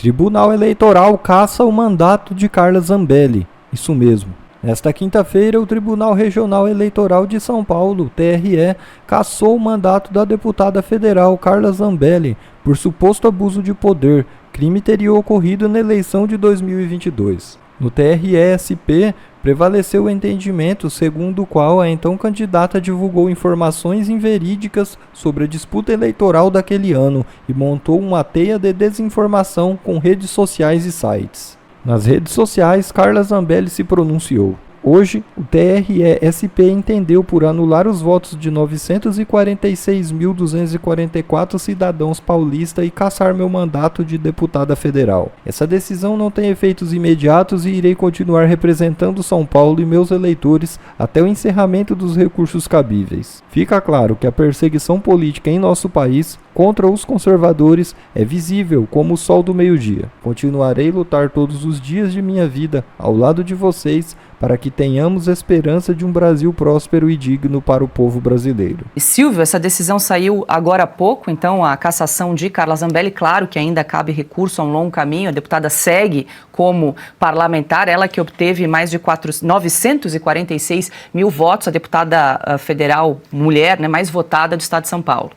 Tribunal Eleitoral cassa o mandato de Carla Zambelli. Isso mesmo. Nesta quinta-feira, o Tribunal Regional Eleitoral de São Paulo, TRE, cassou o mandato da deputada federal Carla Zambelli por suposto abuso de poder. Crime teria ocorrido na eleição de 2022. No TRE-SP, prevaleceu o entendimento segundo o qual a então candidata divulgou informações inverídicas sobre a disputa eleitoral daquele ano e montou uma teia de desinformação com redes sociais e sites. Nas redes sociais, Carla Zambelli se pronunciou. Hoje, o TRE-SP entendeu por anular os votos de 946.244 cidadãos paulistas e cassar meu mandato de deputada federal. Essa decisão não tem efeitos imediatos e irei continuar representando São Paulo e meus eleitores até o encerramento dos recursos cabíveis. Fica claro que a perseguição política em nosso país contra os conservadores é visível como o sol do meio-dia. Continuarei a lutar todos os dias de minha vida ao lado de vocês para que tenhamos esperança de um Brasil próspero e digno para o povo brasileiro. E Silvio, essa decisão saiu agora há pouco, então a cassação de Carla Zambelli, claro que ainda cabe recurso a um longo caminho, a deputada segue como parlamentar, ela que obteve mais de 946 mil votos, a deputada federal mulher, né, mais votada do estado de São Paulo.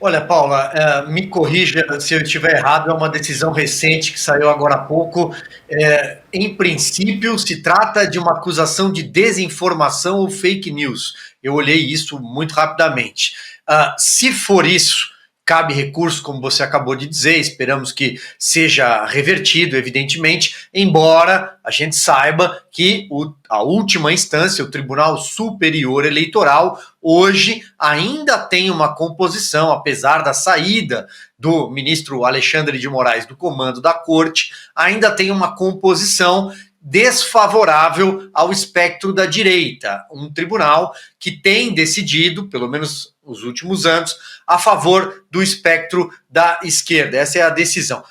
Olha, Paula, me corrija se eu estiver errado, é uma decisão recente que saiu agora há pouco. Em princípio, se trata de uma acusação de desinformação ou fake news. Eu olhei isso muito rapidamente. Se for isso, cabe recurso, como você acabou de dizer, esperamos que seja revertido, evidentemente, embora a gente saiba que a última instância, o Tribunal Superior Eleitoral, hoje ainda tem uma composição, apesar da saída do ministro Alexandre de Moraes do comando da corte, ainda tem uma composição desfavorável ao espectro da direita, um tribunal que tem decidido, pelo menos nos últimos anos, a favor do espectro da esquerda. Essa é a decisão.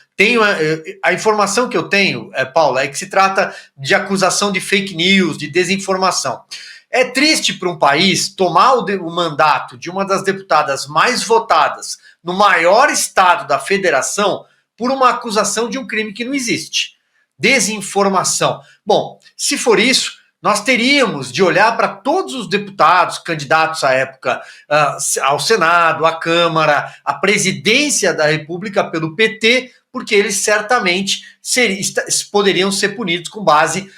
A informação que eu tenho, Paula, é que se trata de acusação de fake news, de desinformação. É triste para um país tomar o mandato de uma das deputadas mais votadas no maior estado da federação por uma acusação de um crime que não existe. Desinformação. Bom, se for isso, nós teríamos de olhar para todos os deputados, candidatos à época ao Senado, à Câmara, à presidência da República pelo PT, porque eles certamente poderiam ser punidos com base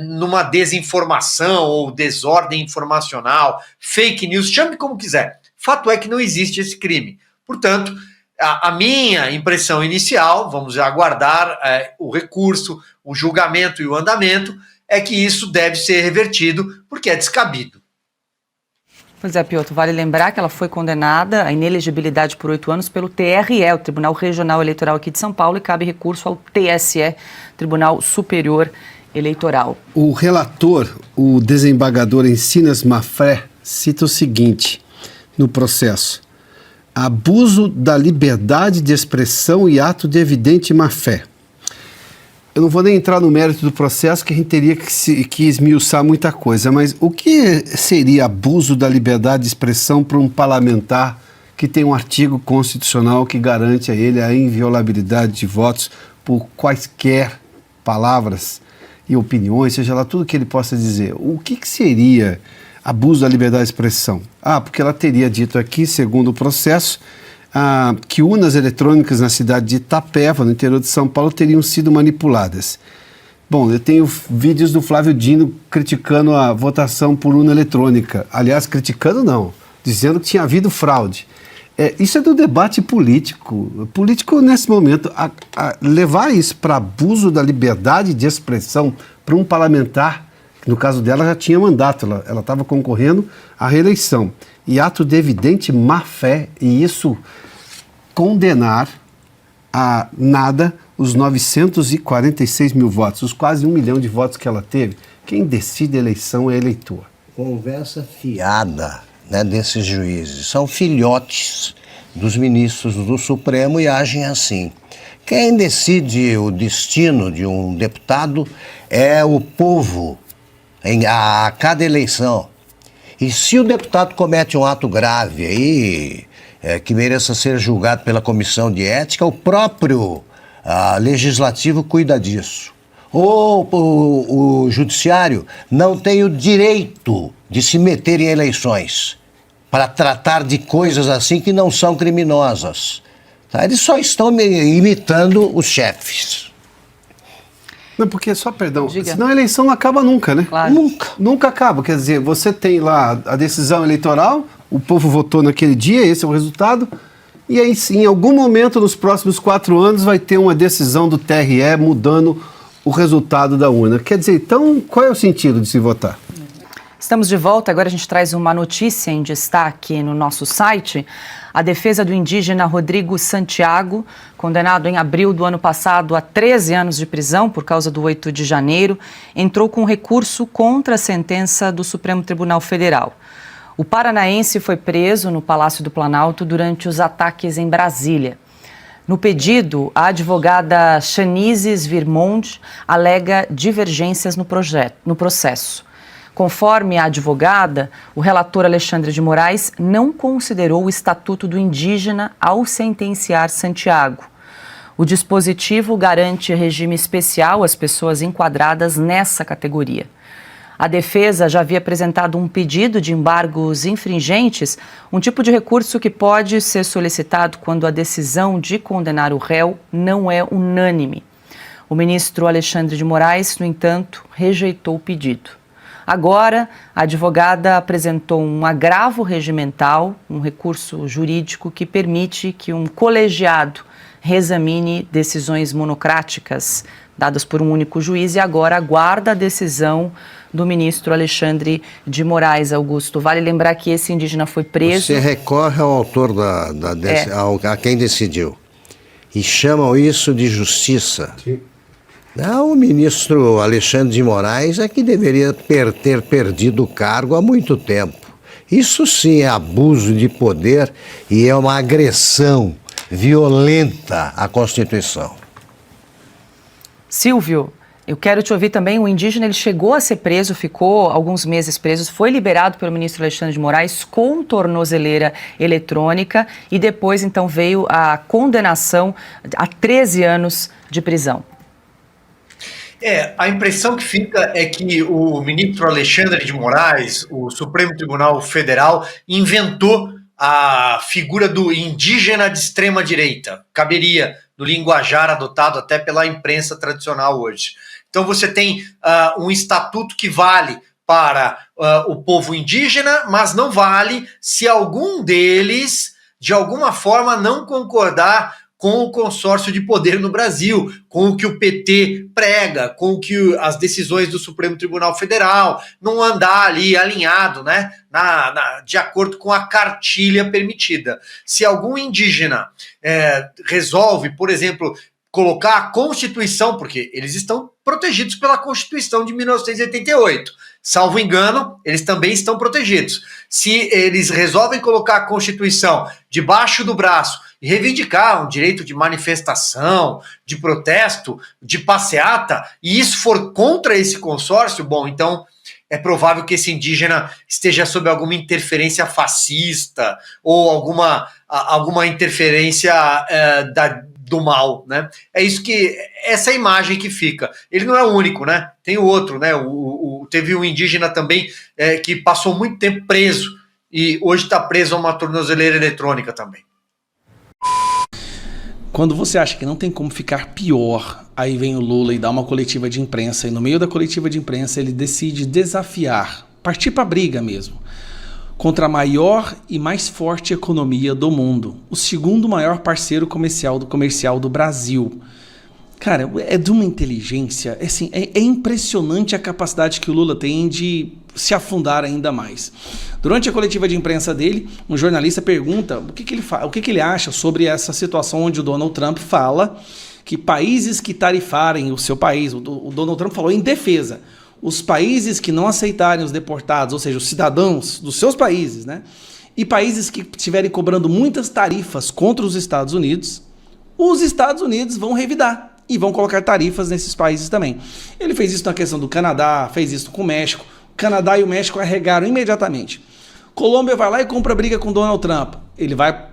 numa desinformação ou desordem informacional, fake news, chame como quiser. Fato é que não existe esse crime. Portanto, a minha impressão inicial, vamos aguardar o recurso, o julgamento e o andamento, é que isso deve ser revertido porque é descabido. Pois é, Piotr, vale lembrar que ela foi condenada à inelegibilidade por 8 anos pelo TRE, o Tribunal Regional Eleitoral aqui de São Paulo, e cabe recurso ao TSE, Tribunal Superior Eleitoral. O relator, o desembargador Encinas Maffé, cita o seguinte no processo: abuso da liberdade de expressão e ato de evidente má-fé. Eu não vou nem entrar no mérito do processo, que a gente teria que esmiuçar muita coisa, mas o que seria abuso da liberdade de expressão para um parlamentar que tem um artigo constitucional que garante a ele a inviolabilidade de votos por quaisquer palavras e opiniões, seja lá tudo que ele possa dizer? O que seria abuso da liberdade de expressão? Porque ela teria dito aqui, segundo o processo, que urnas eletrônicas na cidade de Itapeva, no interior de São Paulo, teriam sido manipuladas. Bom, eu tenho vídeos do Flávio Dino criticando a votação por urna eletrônica. Aliás, criticando não, dizendo que tinha havido fraude. Isso é do debate político. Político, nesse momento, levar isso para abuso da liberdade de expressão para um parlamentar, que no caso dela já tinha mandato, ela estava concorrendo à reeleição. E ato de evidente má-fé, e isso condenar a nada os 946 mil votos, os quase 1 milhão de votos que ela teve. Quem decide a eleição é eleitor. Conversa fiada, né, desses juízes. São filhotes dos ministros do Supremo e agem assim. Quem decide o destino de um deputado é o povo a cada eleição. E se o deputado comete um ato grave aí, que mereça ser julgado pela comissão de ética, o próprio legislativo cuida disso. Ou o judiciário não tem o direito de se meter em eleições para tratar de coisas assim que não são criminosas. Tá? Eles só estão imitando os chefes. Não, porque só, perdão, Diga. senão a eleição não acaba nunca, né? Claro. Nunca acaba. Quer dizer, você tem lá a decisão eleitoral, o povo votou naquele dia, esse é o resultado, e aí sim, em algum momento nos próximos 4 anos vai ter uma decisão do TRE mudando o resultado da urna. Quer dizer, então, qual é o sentido de se votar? Estamos de volta, agora a gente traz uma notícia em destaque no nosso site. A defesa do indígena Rodrigo Santiago, condenado em abril do ano passado a 13 anos de prisão por causa do 8 de janeiro, entrou com recurso contra a sentença do Supremo Tribunal Federal. O paranaense foi preso no Palácio do Planalto durante os ataques em Brasília. No pedido, a advogada Chanises Virmonde alega divergências no processo. Conforme a advogada, o relator Alexandre de Moraes não considerou o Estatuto do Indígena ao sentenciar Santiago. O dispositivo garante regime especial às pessoas enquadradas nessa categoria. A defesa já havia apresentado um pedido de embargos infringentes, um tipo de recurso que pode ser solicitado quando a decisão de condenar o réu não é unânime. O ministro Alexandre de Moraes, no entanto, rejeitou o pedido. Agora, a advogada apresentou um agravo regimental, um recurso jurídico que permite que um colegiado reexamine decisões monocráticas dadas por um único juiz e agora aguarda a decisão do ministro Alexandre de Moraes. Augusto, vale lembrar que esse indígena foi preso... Você recorre ao autor, a quem decidiu, e chamam isso de justiça. Sim. Não, o ministro Alexandre de Moraes é que deveria ter perdido o cargo há muito tempo. Isso sim é abuso de poder e é uma agressão violenta à Constituição. Silvio, eu quero te ouvir também. O indígena, ele chegou a ser preso, ficou alguns meses preso, foi liberado pelo ministro Alexandre de Moraes com tornozeleira eletrônica e depois então veio a condenação a 13 anos de prisão. A impressão que fica é que o ministro Alexandre de Moraes, o Supremo Tribunal Federal, inventou a figura do indígena de extrema-direita. Caberia no linguajar adotado até pela imprensa tradicional hoje. Então você tem um estatuto que vale para o povo indígena, mas não vale se algum deles, de alguma forma, não concordar com o consórcio de poder no Brasil, com o que o PT prega, com o que as decisões do Supremo Tribunal Federal, não andar ali alinhado, né, de acordo com a cartilha permitida. Se algum indígena resolve, por exemplo, colocar a Constituição, porque eles estão protegidos pela Constituição de 1988, salvo engano, eles também estão protegidos. Se eles resolvem colocar a Constituição debaixo do braço e reivindicar um direito de manifestação, de protesto, de passeata, e isso for contra esse consórcio, bom, então é provável que esse indígena esteja sob alguma interferência fascista ou alguma interferência do mal, né? É isso que, essa imagem que fica. Ele não é o único, né? Tem o outro, né? Teve um indígena também que passou muito tempo preso e hoje está preso a uma tornozeleira eletrônica também. Quando você acha que não tem como ficar pior, aí vem o Lula e dá uma coletiva de imprensa, e no meio da coletiva de imprensa ele decide desafiar, partir para a briga mesmo, contra a maior e mais forte economia do mundo, o segundo maior parceiro comercial do Brasil. Cara, é de uma inteligência, assim, é impressionante a capacidade que o Lula tem de se afundar ainda mais. Durante a coletiva de imprensa dele, um jornalista pergunta o que ele acha sobre essa situação onde o Donald Trump fala que países que tarifarem o seu país, o Donald Trump falou em defesa, os países que não aceitarem os deportados, ou seja, os cidadãos dos seus países, né, e países que estiverem cobrando muitas tarifas contra os Estados Unidos vão revidar e vão colocar tarifas nesses países também. Ele fez isso na questão do Canadá, fez isso com o México. O Canadá e o México arregaram imediatamente. Colômbia vai lá e compra briga com Donald Trump. Ele vai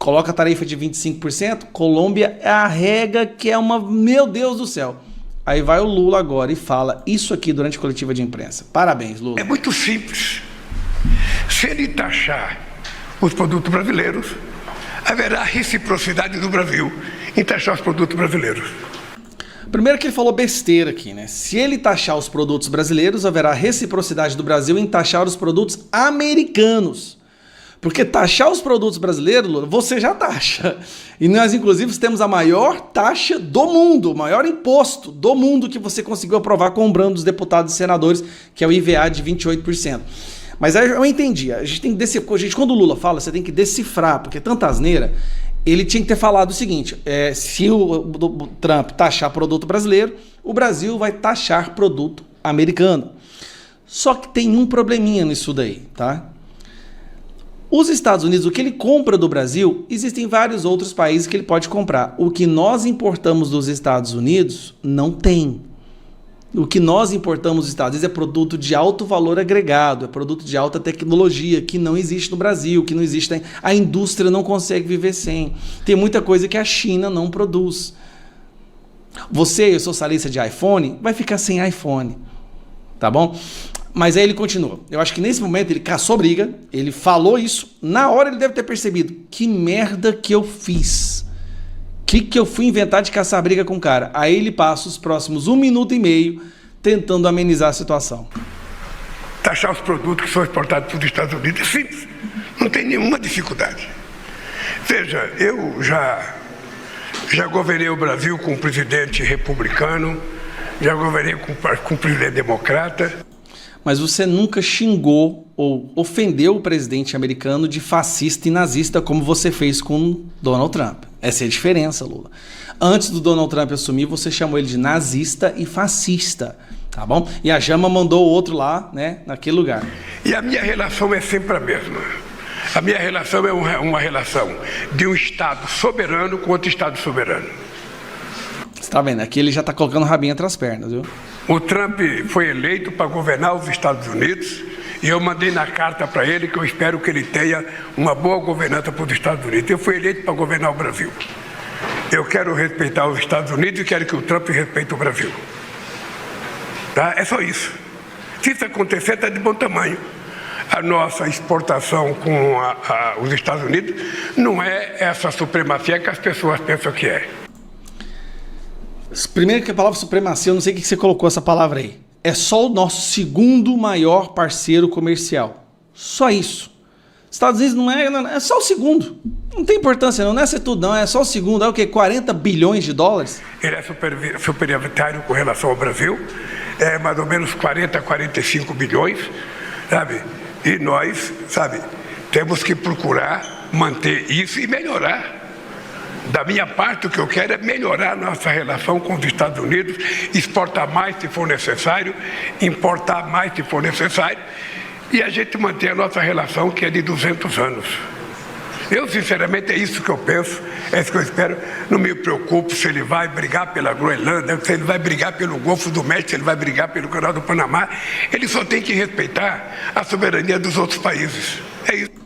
coloca a tarifa de 25%, Colômbia arrega que é uma... Meu Deus do céu. Aí vai o Lula agora e fala isso aqui durante a coletiva de imprensa. Parabéns, Lula. É muito simples. Se ele taxar os produtos brasileiros, haverá reciprocidade do Brasil em taxar os produtos brasileiros. Primeiro que ele falou besteira aqui, né? Se ele taxar os produtos brasileiros, haverá reciprocidade do Brasil em taxar os produtos americanos. Porque taxar os produtos brasileiros, Lula, você já taxa. E nós, inclusive, temos a maior taxa do mundo, o maior imposto do mundo que você conseguiu aprovar comprando dos deputados e senadores, que é o IVA de 28%. Mas aí eu entendi. A gente tem que decifrar. Gente, quando o Lula fala, você tem que decifrar, porque tanta asneira. Ele tinha que ter falado o seguinte: se o Trump taxar produto brasileiro, o Brasil vai taxar produto americano. Só que tem um probleminha nisso daí, tá? Os Estados Unidos, o que ele compra do Brasil, existem vários outros países que ele pode comprar. O que nós importamos dos Estados Unidos, não tem. O que nós importamos dos Estados Unidos é produto de alto valor agregado, é produto de alta tecnologia, que não existe no Brasil, que não existe... A indústria não consegue viver sem. Tem muita coisa que a China não produz. Você, eu sou socialista de iPhone, vai ficar sem iPhone. Tá bom? Mas aí ele continua. Eu acho que nesse momento ele caçou briga, ele falou isso, na hora ele deve ter percebido, que merda que eu fiz. Que eu fui inventar de caçar briga com o cara? Aí ele passa os próximos 1 minuto e meio tentando amenizar a situação. Taxar os produtos que são exportados para os Estados Unidos é simples, não tem nenhuma dificuldade. Veja, eu já governei o Brasil com um presidente republicano, já governei com um presidente democrata. Mas você nunca xingou ou ofendeu o presidente americano de fascista e nazista como você fez com Donald Trump. Essa é a diferença, Lula. Antes do Donald Trump assumir, você chamou ele de nazista e fascista, tá bom? E a Jama mandou o outro lá, né, naquele lugar. E a minha relação é sempre a mesma. A minha relação é uma relação de um Estado soberano com outro Estado soberano. Você tá vendo? Aqui ele já tá colocando o rabinho entre as pernas, viu? O Trump foi eleito para governar os Estados Unidos e eu mandei na carta para ele que eu espero que ele tenha uma boa governança para os Estados Unidos. Eu fui eleito para governar o Brasil. Eu quero respeitar os Estados Unidos e quero que o Trump respeite o Brasil. Tá? É só isso. Se isso acontecer, está de bom tamanho. A nossa exportação com os Estados Unidos não é essa supremacia que as pessoas pensam que é. Primeiro que a palavra supremacia, eu não sei o que você colocou essa palavra aí. É só o nosso segundo maior parceiro comercial. Só isso. Estados Unidos não é só o segundo. Não tem importância não é ser tudo não, é só o segundo. É o quê? 40 bilhões de dólares? Ele é superioritário com relação ao Brasil. É mais ou menos 40, 45 bilhões, sabe? E nós, sabe, temos que procurar manter isso e melhorar. Da minha parte, o que eu quero é melhorar a nossa relação com os Estados Unidos, exportar mais se for necessário, importar mais se for necessário, e a gente manter a nossa relação, que é de 200 anos. Eu, sinceramente, é isso que eu penso, é isso que eu espero. Não me preocupo se ele vai brigar pela Groenlândia, se ele vai brigar pelo Golfo do México, se ele vai brigar pelo Canal do Panamá. Ele só tem que respeitar a soberania dos outros países. É isso.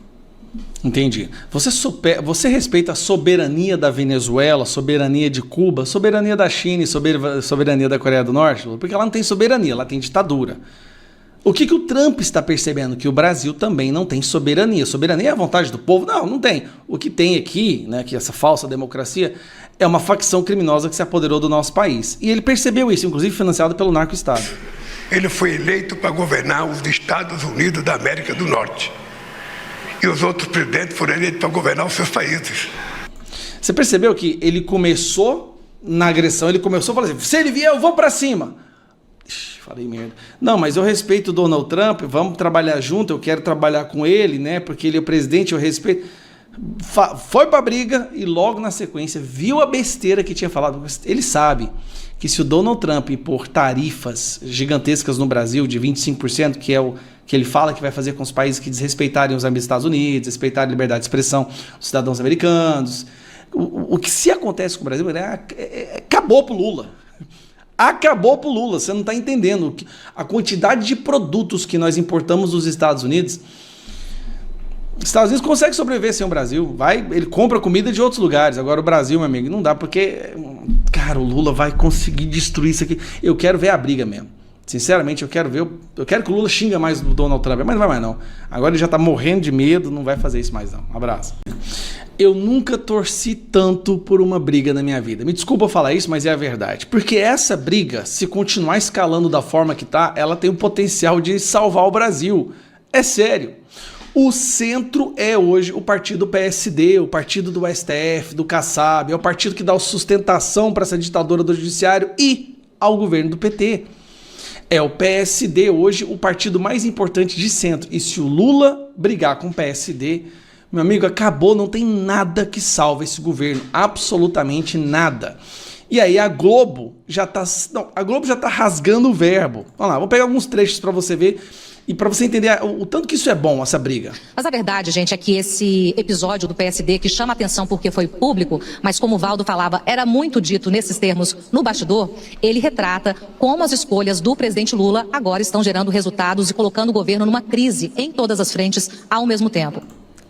Entendi. Você respeita a soberania da Venezuela, soberania de Cuba, soberania da China e soberania da Coreia do Norte? Porque ela não tem soberania, ela tem ditadura. O que o Trump está percebendo? Que o Brasil também não tem soberania. Soberania é a vontade do povo? Não, não tem. O que tem aqui, né, que essa falsa democracia, é uma facção criminosa que se apoderou do nosso país. E ele percebeu isso, inclusive financiado pelo narco-estado. Ele foi eleito para governar os Estados Unidos da América do Norte. E os outros presidentes foram eleitos para governar os seus países. Você percebeu que ele começou na agressão, ele começou a falar assim, se ele vier eu vou para cima. Ixi, falei merda. Não, mas eu respeito o Donald Trump, vamos trabalhar junto, eu quero trabalhar com ele, né, porque ele é o presidente, eu respeito. Foi pra briga e logo na sequência viu a besteira que tinha falado. Ele sabe que se o Donald Trump impor tarifas gigantescas no Brasil de 25%, que é o que ele fala que vai fazer com os países que desrespeitarem os Estados Unidos, respeitarem a liberdade de expressão dos cidadãos americanos, o que se acontece com o Brasil acabou pro Lula. Acabou pro Lula, você não está entendendo. A quantidade de produtos que nós importamos dos Estados Unidos... Os Estados Unidos consegue sobreviver sem o Brasil. Ele compra comida de outros lugares. Agora o Brasil, meu amigo, não dá, porque, cara, o Lula vai conseguir destruir isso aqui. Eu quero ver a briga mesmo. Sinceramente, eu quero que o Lula xinga mais do Donald Trump, mas não vai mais não. Agora ele já tá morrendo de medo, não vai fazer isso mais não. Um abraço. Eu nunca torci tanto por uma briga na minha vida. Me desculpa falar isso, mas é a verdade. Porque essa briga, se continuar escalando da forma que tá, ela tem o potencial de salvar o Brasil. É sério. O centro é hoje o partido PSD, o partido do STF, do Kassab, é o partido que dá sustentação para essa ditadura do judiciário e ao governo do PT. É o PSD hoje o partido mais importante de centro. E se o Lula brigar com o PSD, meu amigo, acabou, não tem nada que salve esse governo, absolutamente nada. E aí a Globo já tá rasgando o verbo. Vamos lá, vou pegar alguns trechos para você ver e para você entender o tanto que isso é bom, essa briga. Mas a verdade, gente, é que esse episódio do PSD, que chama atenção porque foi público, mas como o Valdo falava, era muito dito nesses termos no bastidor, ele retrata como as escolhas do presidente Lula agora estão gerando resultados e colocando o governo numa crise em todas as frentes ao mesmo tempo.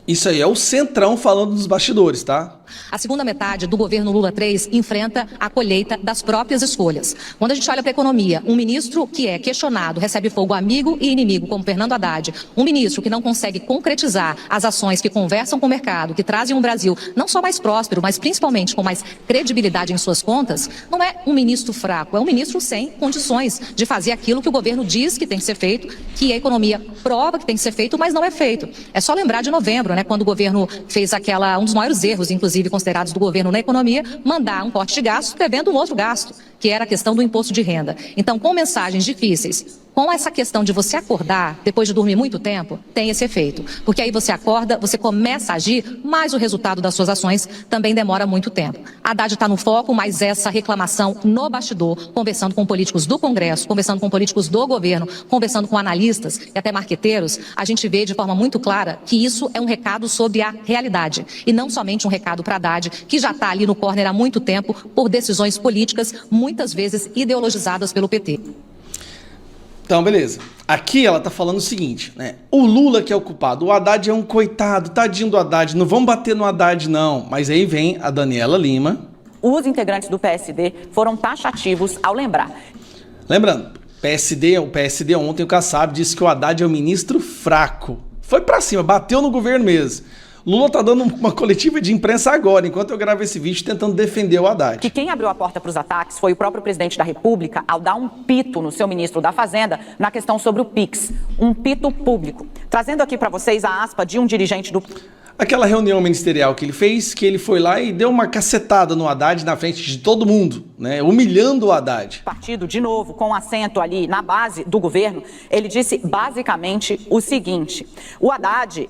Isso aí é o Centrão falando dos bastidores, tá? A segunda metade do governo Lula 3 enfrenta a colheita das próprias escolhas. Quando a gente olha para a economia, um ministro que é questionado recebe fogo amigo e inimigo, como Fernando Haddad. Um ministro que não consegue concretizar as ações que conversam com o mercado, que trazem um Brasil não só mais próspero, mas principalmente com mais credibilidade em suas contas, não é um ministro fraco, é um ministro sem condições de fazer aquilo que o governo diz que tem que ser feito, que a economia prova que tem que ser feito, mas não é feito. É só lembrar de novembro, né, quando o governo fez um dos maiores erros, inclusive, considerados do governo na economia, mandar um corte de gasto prevendo um outro gasto, que era a questão do imposto de renda. Então, com mensagens difíceis, com essa questão de você acordar depois de dormir muito tempo, tem esse efeito. Porque aí você acorda, você começa a agir, mas o resultado das suas ações também demora muito tempo. Haddad está no foco, mas essa reclamação no bastidor, conversando com políticos do Congresso, conversando com políticos do governo, conversando com analistas e até marqueteiros, a gente vê de forma muito clara que isso é um recado sobre a realidade. E não somente um recado para Haddad, que já está ali no corner há muito tempo por decisões políticas, muitas vezes ideologizadas pelo PT. Então, beleza. Aqui ela tá falando o seguinte, né? O Lula que é o culpado, o Haddad é um coitado, tadinho do Haddad, não vamos bater no Haddad não. Mas aí vem a Daniela Lima. Os integrantes do PSD foram taxativos ao lembrar. Lembrando, o PSD ontem, o Kassab disse que o Haddad é um ministro fraco. Foi pra cima, bateu no governo mesmo. Lula tá dando uma coletiva de imprensa agora, enquanto eu gravo esse vídeo, tentando defender o Haddad. Que quem abriu a porta para os ataques foi o próprio presidente da República ao dar um pito no seu ministro da Fazenda na questão sobre o PIX. Um pito público. Trazendo aqui para vocês a aspa de um dirigente do... Aquela reunião ministerial que ele fez, que ele foi lá e deu uma cacetada no Haddad na frente de todo mundo, né? Humilhando o Haddad. Partido, de novo, com assento ali na base do governo, ele disse basicamente o seguinte: o Haddad,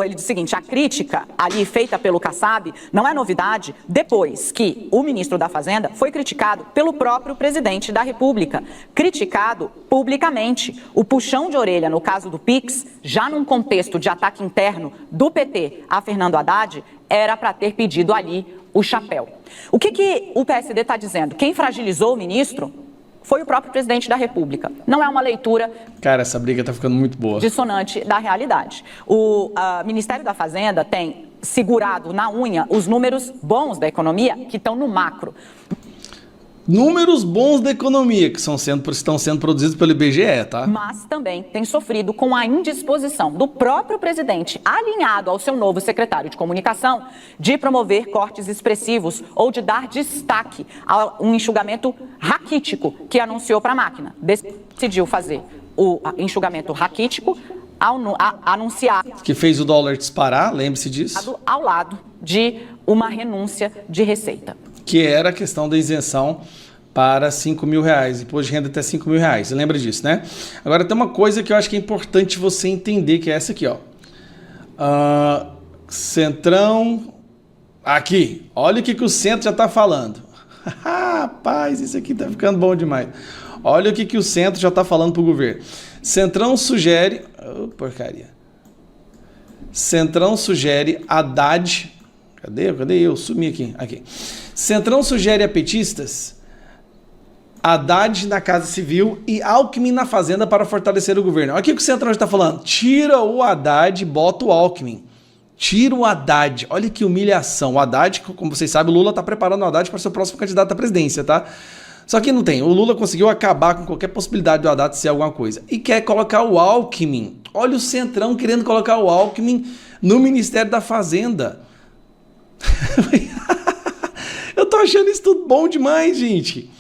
ele disse o seguinte: a crítica ali feita pelo Kassab não é novidade depois que o ministro da Fazenda foi criticado pelo próprio presidente da República, criticado publicamente. O puxão de orelha no caso do PIX, já num contexto de ataque interno do PT a Fernando Haddad, era para ter pedido ali o chapéu. O que o PSD está dizendo? Quem fragilizou o ministro foi o próprio presidente da República. Não é uma leitura... Cara, essa briga tá ficando muito boa. ...dissonante da realidade. O Ministério da Fazenda tem segurado na unha os números bons da economia que estão no macro. Números bons da economia, que estão sendo produzidos pelo IBGE, tá? Mas também tem sofrido com a indisposição do próprio presidente, alinhado ao seu novo secretário de comunicação, de promover cortes expressivos ou de dar destaque a um enxugamento raquítico que anunciou para a máquina. Decidiu fazer o enxugamento raquítico anunciar... Que fez o dólar disparar, lembre-se disso. ...ao lado de uma renúncia de receita. Que era a questão da isenção para R$5 mil, imposto de renda até R$5 mil. Você lembra disso, né? Agora tem uma coisa que eu acho que é importante você entender, que é essa aqui, ó. Centrão... Aqui, olha o que o centro já está falando. Rapaz, isso aqui tá ficando bom demais. Olha o que o centro já está falando para o governo. Centrão sugere... Oh, porcaria. Centrão sugere Haddad... Cadê eu? Sumi aqui. Centrão sugere a petistas Haddad na Casa Civil e Alckmin na Fazenda para fortalecer o governo. Olha o que o Centrão está falando. Tira o Haddad e bota o Alckmin. Tira o Haddad. Olha que humilhação. O Haddad, como vocês sabem, o Lula está preparando o Haddad para ser o próximo candidato à presidência, tá? Só que não tem. O Lula conseguiu acabar com qualquer possibilidade do Haddad ser alguma coisa. E quer colocar o Alckmin. Olha o Centrão querendo colocar o Alckmin no Ministério da Fazenda. Eu tô achando isso tudo bom demais, gente.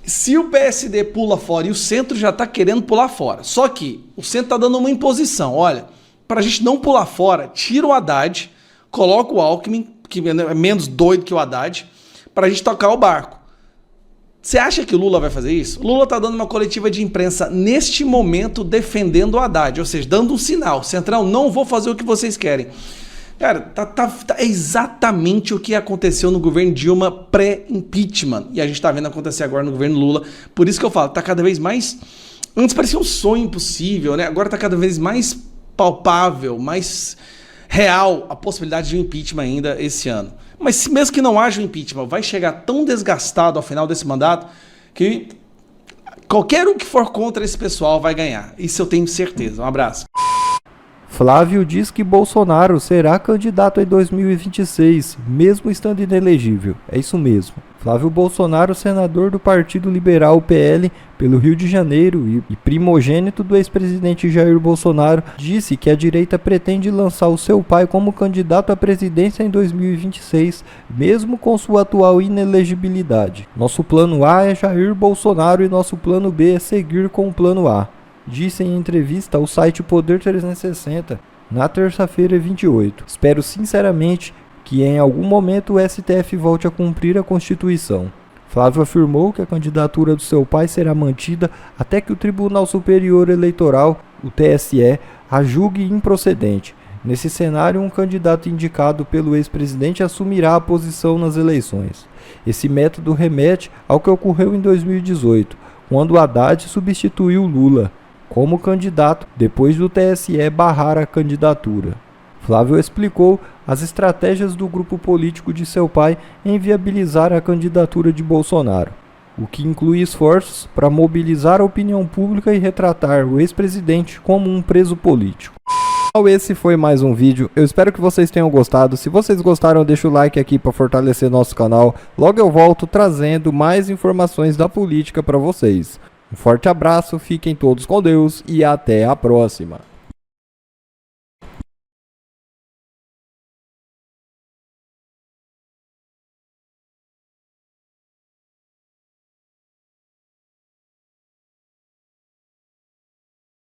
Se o PSD pula fora e o centro já tá querendo pular fora. Só que o centro tá dando uma imposição. Olha, pra gente não pular fora, tira o Haddad, coloca o Alckmin, que é menos doido que o Haddad, pra gente tocar o barco. Você acha que o Lula vai fazer isso? O Lula tá dando uma coletiva de imprensa neste momento defendendo o Haddad, ou seja, dando um sinal. Centrão, não vou fazer o que vocês querem. Cara, é exatamente o que aconteceu no governo Dilma pré-impeachment. E a gente tá vendo acontecer agora no governo Lula. Por isso que eu falo, tá cada vez mais... Antes parecia um sonho impossível, né? Agora tá cada vez mais palpável, mais real a possibilidade de um impeachment ainda esse ano. Mas mesmo que não haja um impeachment, vai chegar tão desgastado ao final desse mandato que qualquer um que for contra esse pessoal vai ganhar. Isso eu tenho certeza. Um abraço. Flávio diz que Bolsonaro será candidato em 2026, mesmo estando inelegível. É isso mesmo. Flávio Bolsonaro, senador do Partido Liberal PL pelo Rio de Janeiro e primogênito do ex-presidente Jair Bolsonaro, disse que a direita pretende lançar o seu pai como candidato à presidência em 2026, mesmo com sua atual inelegibilidade. Nosso plano A é Jair Bolsonaro e nosso plano B é seguir com o plano A, disse em entrevista ao site Poder 360 na terça-feira 28. Espero sinceramente que em algum momento o STF volte a cumprir a Constituição. Flávio afirmou que a candidatura do seu pai será mantida até que o Tribunal Superior Eleitoral, o TSE, a julgue improcedente. Nesse cenário, um candidato indicado pelo ex-presidente assumirá a posição nas eleições. Esse método remete ao que ocorreu em 2018, quando Haddad substituiu Lula como candidato depois do TSE barrar a candidatura. Flávio explicou as estratégias do grupo político de seu pai em viabilizar a candidatura de Bolsonaro, o que inclui esforços para mobilizar a opinião pública e retratar o ex-presidente como um preso político. Esse foi mais um vídeo, eu espero que vocês tenham gostado. Se vocês gostaram, deixa o like aqui para fortalecer nosso canal. Logo eu volto trazendo mais informações da política para vocês. Um forte abraço, fiquem todos com Deus e até a próxima.